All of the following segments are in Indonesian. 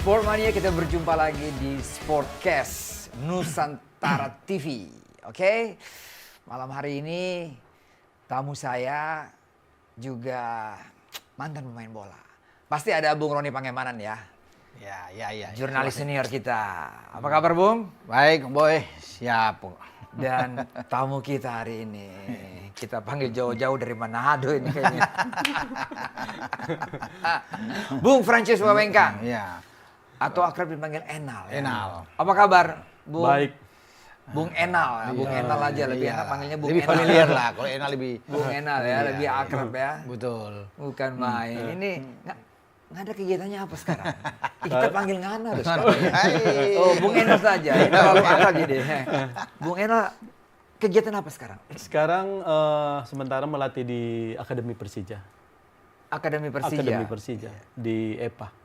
Sportmania, kita berjumpa lagi di Sportcast Nusantara TV. Oke, malam hari ini tamu saya juga mantan pemain bola. Pasti ada Bung Roni Pangemanan ya. Ya. Jurnalis senior kita. Apa kabar Bung? Baik, Boy. Siap. Dan tamu kita hari ini, kita panggil jauh-jauh dari Manado ini kayaknya. Bung Francis Wawengkang. Ya. Atau akrab dipanggil Enal. Ya? Enal. Apa kabar, Bung? Baik. Bung Enal, Bung Enal aja lebih enak panggilnya Bung lebih Enal. familiar lah, kalau Enal lebih. Bung Enal ya, lebih akrab ya. Betul. Bukan main. Ini nggak ada kegiatannya apa sekarang? Kita panggil Ngana loh sekarang. Oh, Bung Enal saja. Ini terlalu akrab jadi. Bung Enal, kegiatan apa sekarang? Sekarang sementara melatih di Akademi Persija. Akademi Persija. Akademi Persija di EPA.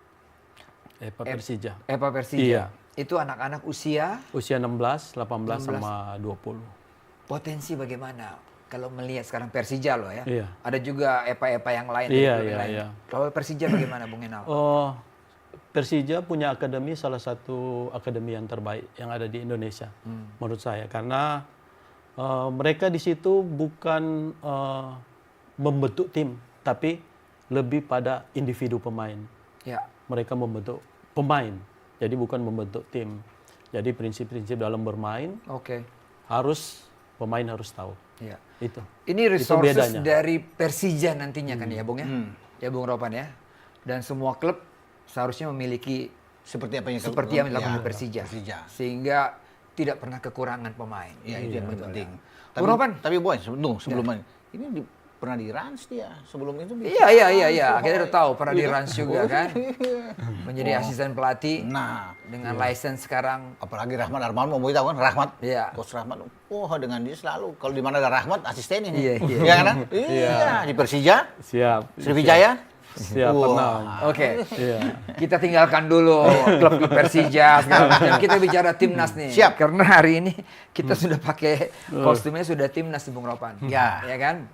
EPA Persija. EPA Persija. Iya. Itu anak-anak usia Usia 16, 18 sama 20. potensi bagaimana? Kalau melihat sekarang Persija loh ya. Iya. Ada juga EPA-EPA yang lain. Iya, dari klub yang lain. iya. Kalau Persija bagaimana Bung Enal? Oh, Persija punya akademi, salah satu akademi yang terbaik yang ada di Indonesia menurut saya, karena mereka di situ bukan membentuk tim, tapi lebih pada individu pemain. Ya. Mereka membentuk pemain, jadi bukan membentuk tim. Jadi prinsip-prinsip dalam bermain Oke. pemain harus tahu. Ya. Itu. Ini resources bedanya. dari Persija nantinya kan ya Bung ya? Ya Bung Ropan ya. Dan semua klub seharusnya memiliki Seperti apa yang dilakukan oleh Persija. Persija. Sehingga tidak pernah kekurangan pemain. Ya, itu yang paling penting. Bung Ropan? Tapi Boy, sebelum ini pernah di Rans dia. Sebelum itu Iya. Kita udah tahu pernah di Rans juga kan. Menjadi asisten pelatih. Nah, Dengan license sekarang. apalagi Rahmat Arman mau tahu kan Rahmat. Iya. Coach Rahmat. Dengan dia selalu kalau di mana ada Rahmat asisten ini. Iya. Iya kan? Iya, di Persija, Siap. Sriwijaya. Siap, pernah. Oke. Iya. Kita tinggalkan dulu klub-klub Persija segala macam. Kita bicara timnas nih. Siap. Karena hari ini kita sudah pakai kostumnya sudah timnas di Bung Ropan. Ya. Ya kan?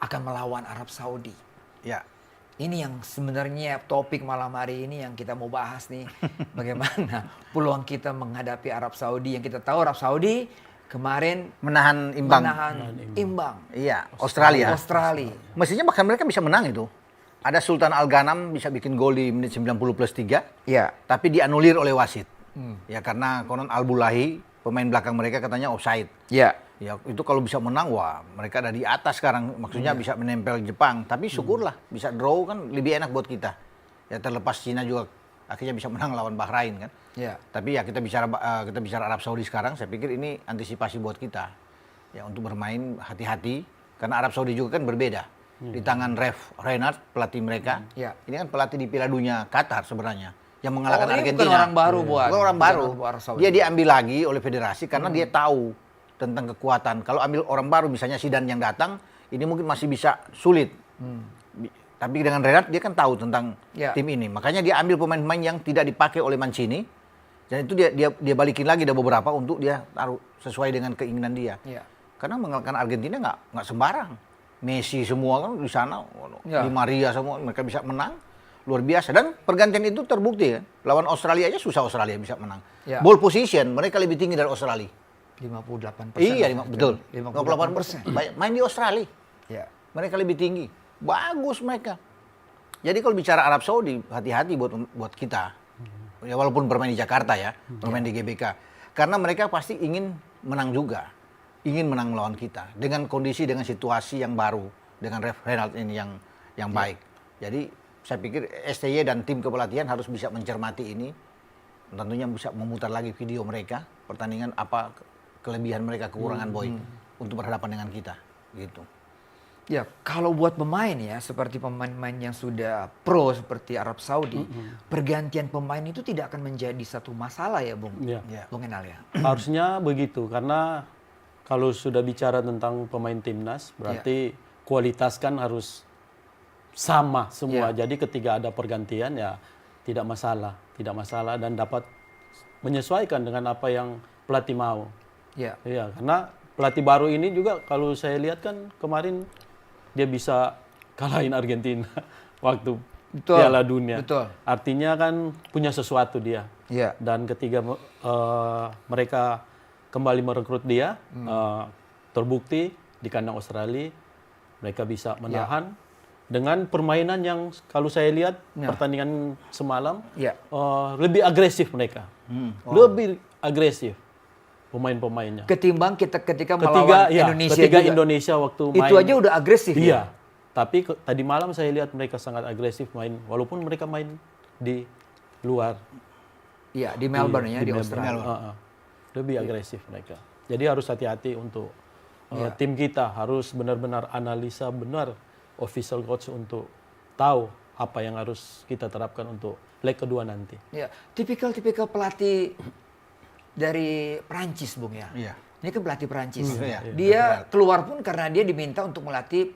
Akan melawan Arab Saudi. Ya. Ini yang sebenarnya topik malam hari ini yang kita mau bahas nih. Bagaimana peluang kita menghadapi Arab Saudi. Yang kita tahu Arab Saudi kemarin Menahan imbang. Iya, Australia. Mestinya bahkan mereka bisa menang itu. Ada Sultan Al Ghanam bisa bikin gol di menit 90+3. Iya. Tapi dianulir oleh wasit. Ya karena konon Al Bulahi, pemain belakang mereka katanya offside. Iya. Ya itu kalau bisa menang, wah mereka ada di atas sekarang. Maksudnya bisa menempel Jepang. Tapi syukurlah bisa draw kan lebih enak buat kita. Ya terlepas Cina juga akhirnya bisa menang lawan Bahrain kan. Iya. Tapi ya kita bicara Arab Saudi sekarang, saya pikir ini antisipasi buat kita. Ya untuk bermain hati-hati karena Arab Saudi juga kan berbeda. Di tangan Ref Reinhardt, pelatih mereka. Iya. Ini kan pelatih di Piala Dunia Qatar sebenarnya yang mengalahkan ini Argentina. bukan orang baru buat. Bukan orang baru. Arab Saudi. Dia diambil lagi oleh federasi karena dia tahu tentang kekuatan. Kalau ambil orang baru misalnya Zidane yang datang, ini mungkin masih bisa sulit. Tapi dengan Reinhardt dia kan tahu tentang tim ini. Makanya dia ambil pemain-pemain yang tidak dipakai oleh Mancini. Dan itu dia balikin lagi ada beberapa untuk dia taruh sesuai dengan keinginan dia. Iya. Karena mengalahkan Argentina nggak sembarang. Messi semua kan di sana, Di Maria semua mereka bisa menang. Luar biasa. Dan pergantian itu terbukti kan. Lawan Australia aja susah Australia bisa menang. Ya. Ball position mereka lebih tinggi dari Australia. 58%. Iya, betul. 58%. Main di Australia. Ya. Mereka lebih tinggi. Bagus mereka. Jadi kalau bicara Arab Saudi, hati-hati buat kita. Ya walaupun bermain di Jakarta ya, bermain di GBK. Karena mereka pasti ingin menang juga. Ingin menang melawan kita. Dengan kondisi, dengan situasi yang baru. Dengan Ref Reinhardt ini yang baik. Jadi saya pikir STY dan tim kepelatihan harus bisa mencermati ini. Tentunya bisa memutar lagi video mereka. Pertandingan apa kelebihan mereka, kekurangan Boy untuk berhadapan dengan kita, gitu. Ya, kalau buat pemain ya, seperti pemain-pemain yang sudah pro seperti Arab Saudi, pergantian pemain itu tidak akan menjadi satu masalah ya, Bung. Iya. Bung Enal ya. Harusnya begitu, karena kalau sudah bicara tentang pemain timnas, berarti kualitas kan harus sama semua. Jadi ketika ada pergantian ya tidak masalah dan dapat menyesuaikan dengan apa yang pelatih mau. Iya, karena pelatih baru ini juga kalau saya lihat kan kemarin dia bisa kalahin Argentina waktu Betul. Piala Dunia. Betul. Artinya kan punya sesuatu dia. Iya. Dan ketika mereka kembali merekrut dia, terbukti di kandang Australia mereka bisa menahan dengan permainan yang kalau saya lihat pertandingan semalam lebih agresif mereka, lebih agresif pemain-pemainnya. Ketimbang ketika melawan Indonesia ketika juga. Indonesia waktu main. Itu aja udah agresif Iya. ya. Tapi tadi malam saya lihat mereka sangat agresif main, walaupun mereka main di luar. Iya, di Melbourne di Australia. Lebih agresif mereka. Jadi harus hati-hati untuk tim kita, harus benar-benar analisa benar official coach untuk tahu apa yang harus kita terapkan untuk leg kedua nanti. Ya, tipikal pelatih dari Perancis, Bung ya. Iya. Ini kan pelatih Perancis. Iya. Dia keluar pun karena dia diminta untuk melatih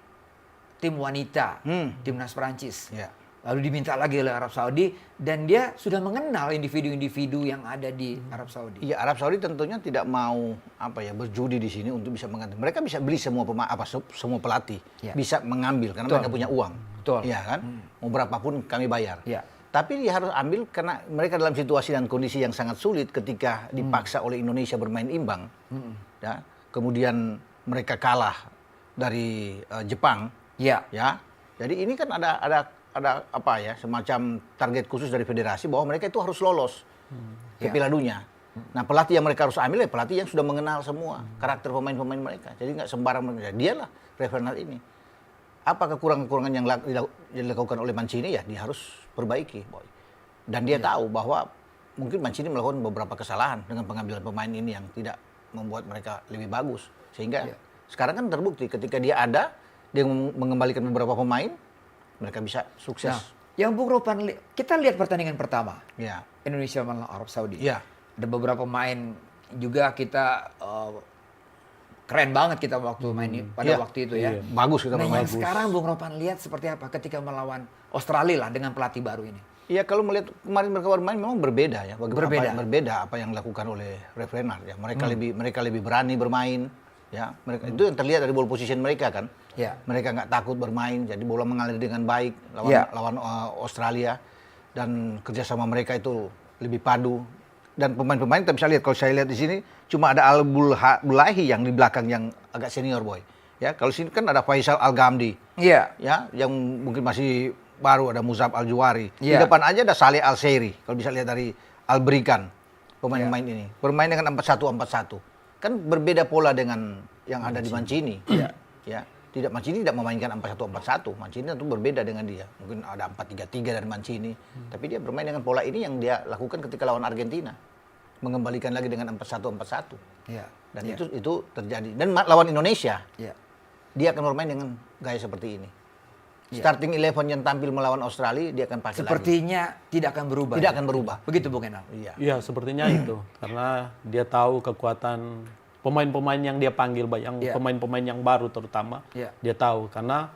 tim wanita, timnas Perancis. Iya. Lalu diminta lagi oleh Arab Saudi dan dia sudah mengenal individu-individu yang ada di Arab Saudi. Iya, Arab Saudi tentunya tidak mau berjudi di sini untuk bisa mengganti. Mereka bisa beli semua semua pelatih, bisa mengambil karena mereka punya uang. Betul. Iya kan? Mau berapapun kami bayar. Iya. Tapi dia harus ambil karena mereka dalam situasi dan kondisi yang sangat sulit ketika dipaksa oleh Indonesia bermain imbang. Ya, kemudian mereka kalah dari Jepang. Iya. Ya. Jadi ini kan ada semacam target khusus dari federasi bahwa mereka itu harus lolos ke Piala Dunia. Nah, pelatih yang mereka harus ambil pelatih yang sudah mengenal semua karakter pemain-pemain mereka. Jadi nggak sembarang mereka. Dialah Revenant ini. Apa kekurangan-kekurangan yang dilakukan oleh Mancini ya dia harus perbaiki, boy. Dan dia tahu bahwa mungkin Mancini melakukan beberapa kesalahan dengan pengambilan pemain ini yang tidak membuat mereka lebih bagus. Sehingga sekarang kan terbukti ketika dia mengembalikan beberapa pemain, mereka bisa sukses. Nah, yang Bung Ropan, kita lihat pertandingan pertama. Ya. Indonesia melawan Arab Saudi. Ya. Ada beberapa pemain juga kita keren banget kita waktu main pada waktu itu ya. Bagus kita Nah, yang bagus. sekarang Bung Ropan lihat seperti apa ketika melawan Australia lah dengan pelatih baru ini. Iya, kalau melihat kemarin mereka bermain memang berbeda ya. Berbeda apa yang dilakukan oleh Revenant ya. Mereka lebih berani bermain ya. Mereka itu yang terlihat dari ball position mereka kan. Ya. Mereka nggak takut bermain, jadi bola mengalir dengan baik lawan Australia dan kerjasama mereka itu lebih padu. Dan pemain-pemain kita bisa lihat kalau saya lihat di sini cuma ada Al-Bulahi yang di belakang yang agak senior, boy. Ya, kalau sini kan ada Faisal Al-Ghamdi. Iya. Ya, yang mungkin masih baru ada Muzab Al-Juwari. Di Iya. depan aja ada Saleh Al-Seiri. Kalau bisa lihat dari Al-Berikan pemain-pemain ini. Bermain dengan 4-1-4-1. Kan berbeda pola dengan yang ada di Mancini. Iya. Ya. Mancini tidak memainkan 4-1-4-1. Mancini tentu berbeda dengan dia. Mungkin ada 4-3-3 dari Mancini. Tapi dia bermain dengan pola ini yang dia lakukan ketika lawan Argentina. Mengembalikan lagi dengan 4-1-4-1. Iya. Dan itu terjadi. Dan lawan Indonesia, dia akan bermain dengan gaya seperti ini. Starting 11 yang tampil melawan Australia, dia akan pakai Sepertinya tidak akan berubah. Tidak akan berubah. Begitu Bung Enal. Iya. Iya, sepertinya itu. Karena dia tahu kekuatan pemain-pemain yang dia panggil, pemain-pemain yang baru terutama. Dia tahu karena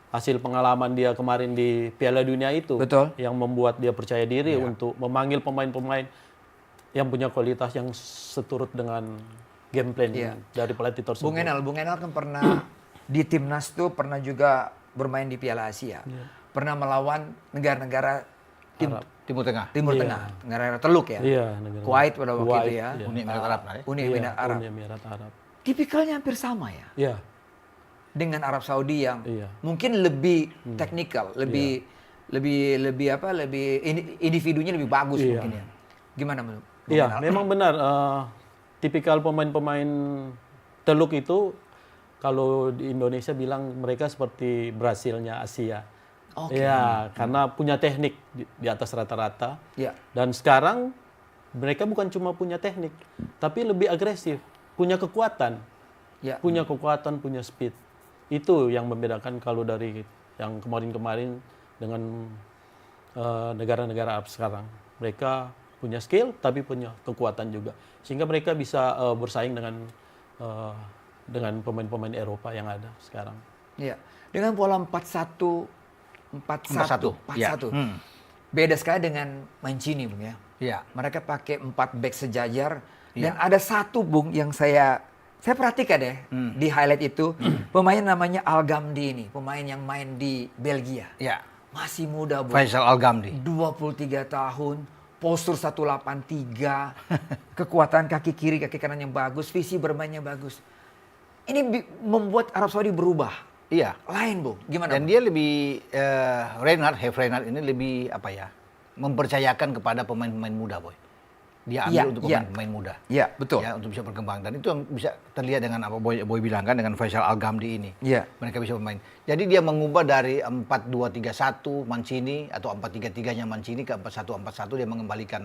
hasil pengalaman dia kemarin di Piala Dunia itu yang membuat dia percaya diri untuk memanggil pemain-pemain yang punya kualitas yang seturut dengan game plan dari pelatih tersebut. Bung Enal kan pernah di timnas tuh pernah juga bermain di Piala Asia. Pernah melawan negara-negara Timur Tengah. Negara Teluk ya. Iya, Kuwait pada waktu itu ya. Uni Emirat Arab. Uni Emirat Arab. Uni Emirat Arab. Tipikalnya hampir sama ya. Iya. Dengan Arab Saudi yang mungkin lebih teknikal, lebih individunya lebih bagus mungkin ya. Gimana menurut? Iya, memang benar. Tipikal pemain-pemain Teluk itu kalau di Indonesia bilang mereka seperti Brasilnya Asia. Ya, karena punya teknik di atas rata-rata. Dan sekarang mereka bukan cuma punya teknik, tapi lebih agresif, punya kekuatan. Punya kekuatan, punya speed. Itu yang membedakan kalau dari yang kemarin-kemarin dengan negara-negara Arab sekarang. Mereka punya skill tapi punya kekuatan juga. Sehingga mereka bisa bersaing dengan pemain-pemain Eropa yang ada sekarang. Iya. Dengan pola 4-1. Beda sekali dengan Mancini, Bung ya. Iya. Mereka pakai 4 back sejajar dan ada satu Bung yang saya perhatikan deh di highlight itu pemain namanya Al-Ghamdi ini, pemain yang main di Belgia. Iya. Masih muda, Bung. Faisal Al-Ghamdi. 23 tahun, postur 183, kekuatan kaki kiri, kaki kanan yang bagus, visi bermainnya bagus. Ini membuat Arab Saudi berubah. Iya. Lain, Bung. Gimana? Dan Bung? dia lebih Reinhard ini lebih apa ya? Mempercayakan kepada pemain-pemain muda, Boy. Dia ambil untuk pemain muda. Iya, betul. Ya, untuk bisa berkembang. Dan itu yang bisa terlihat dengan apa Boy bilang kan, dengan Faisal Al-Ghamdi ini. Iya. Mereka bisa bermain. Jadi dia mengubah dari 4-2-3-1 Mancini atau 4-3-3-nya Mancini ke 4-1-4-1, dia mengembalikan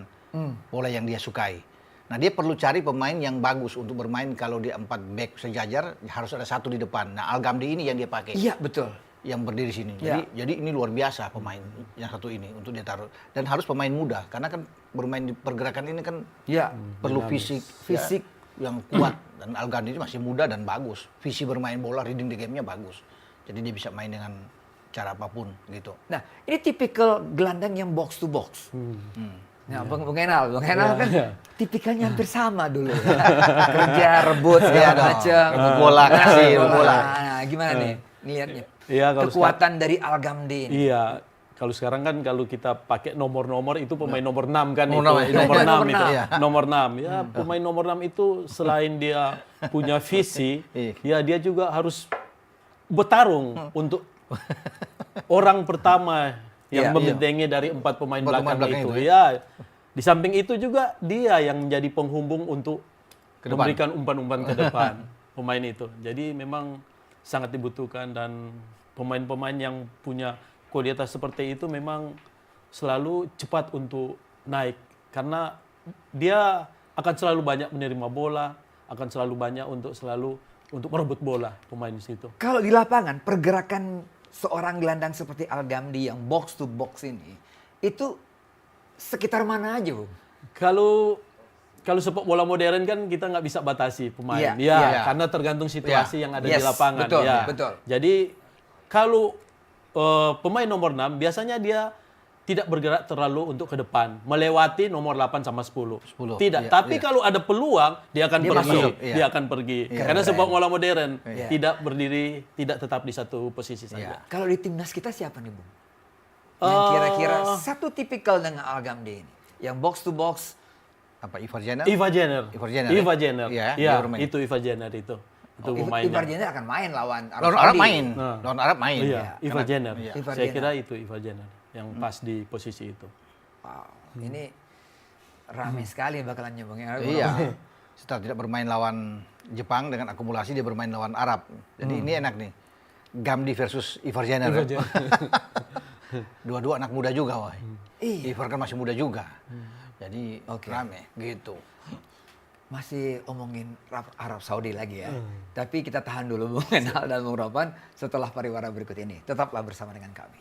pola yang dia sukai. Nah, dia perlu cari pemain yang bagus untuk bermain. Kalau dia 4 back sejajar, harus ada satu di depan. Nah, Al-Ghamdi ini yang dia pakai. Iya, betul. Yang berdiri sini. Ya. Jadi ini luar biasa pemain yang satu ini untuk dia taruh. Dan harus pemain muda karena kan bermain di pergerakan ini kan Iya. perlu fisik ya, yang kuat. Dan Al-Ghamdi ini masih muda dan bagus. Visi bermain bola, reading the game-nya bagus. Jadi dia bisa main dengan cara apapun gitu. Nah, ini tipikal gelandang yang box to box. Nah, Bung Enal kan tipikalnya hampir sama dulu ya. Kerja, rebut, segala macam. Rebut bola, kasih bola. Nah, gimana nih ngelihatnya? Iya, kalau Kekuatan dari Al-Ghamdi ini. Iya, kalau sekarang kan kalau kita pakai nomor-nomor itu pemain nomor 6 kan Nomor itu. enam. Nomor 6 Nomor itu. enam. Iya. Nomor 6. Ya, pemain nomor 6 itu selain dia punya visi, ya dia juga harus bertarung untuk orang pertama yang Iya, membentengi dari 4 pemain belakang belakang itu. itu, Ya. Di samping itu juga dia yang menjadi penghubung untuk Ke depan. memberikan umpan-umpan ke depan pemain itu. Jadi memang sangat dibutuhkan dan pemain-pemain yang punya kualitas seperti itu memang selalu cepat untuk naik karena dia akan selalu banyak menerima bola, akan selalu banyak untuk merebut bola pemain di situ. Kalau di lapangan pergerakan seorang gelandang seperti Al-Ghamdi yang box to box ini itu sekitar mana aja, Bung? Kalau sepak bola modern kan kita nggak bisa batasi pemain, Iya. karena tergantung situasi yang ada di Yes, lapangan. betul, ya. betul. Jadi kalau pemain nomor 6 biasanya dia tidak bergerak terlalu untuk ke depan, melewati nomor 8 sama 10. 10, Tidak, iya, tapi iya. kalau ada peluang dia akan Dia pergi, masuk, iya. dia akan pergi. Iya, Karena keren. sepak bola modern Iya. tidak berdiri, tidak tetap di satu posisi saja. Kalau di timnas kita siapa nih, Bung? Yang kira-kira satu tipikal dengan Al-Ghamdi ini. Yang box to box. Apa Ivar Jenner? Ivar Jenner. Ivar Jenner, Iya, ya? Iya, dia bermain. itu Ivar Jenner itu. Itu pemainnya. Ivar Jenner akan main lawan Lawan Saudi. Arab main. Nah. Lawan Arab main. Iya, Ya, Ivar karena- Jenner. iya. Ivar Saya Jenner. kira itu Ivar Jenner yang pas di posisi itu. Wow, ini ramai sekali bakalannya, Bung. Iya. Setelah tidak bermain lawan Jepang dengan akumulasi dia bermain lawan Arab. Jadi ini enak nih. Ghamdi versus Ivar Jenner. Ivar ya. Jenner. Dua-dua anak muda juga, wah. Iya. Ivar kan masih muda juga. Jadi Oke. rame gitu. Masih omongin Arab Saudi lagi ya. Tapi kita tahan dulu Bung Enal dan Bung Ropan setelah pariwara berikut ini. Tetaplah bersama dengan kami.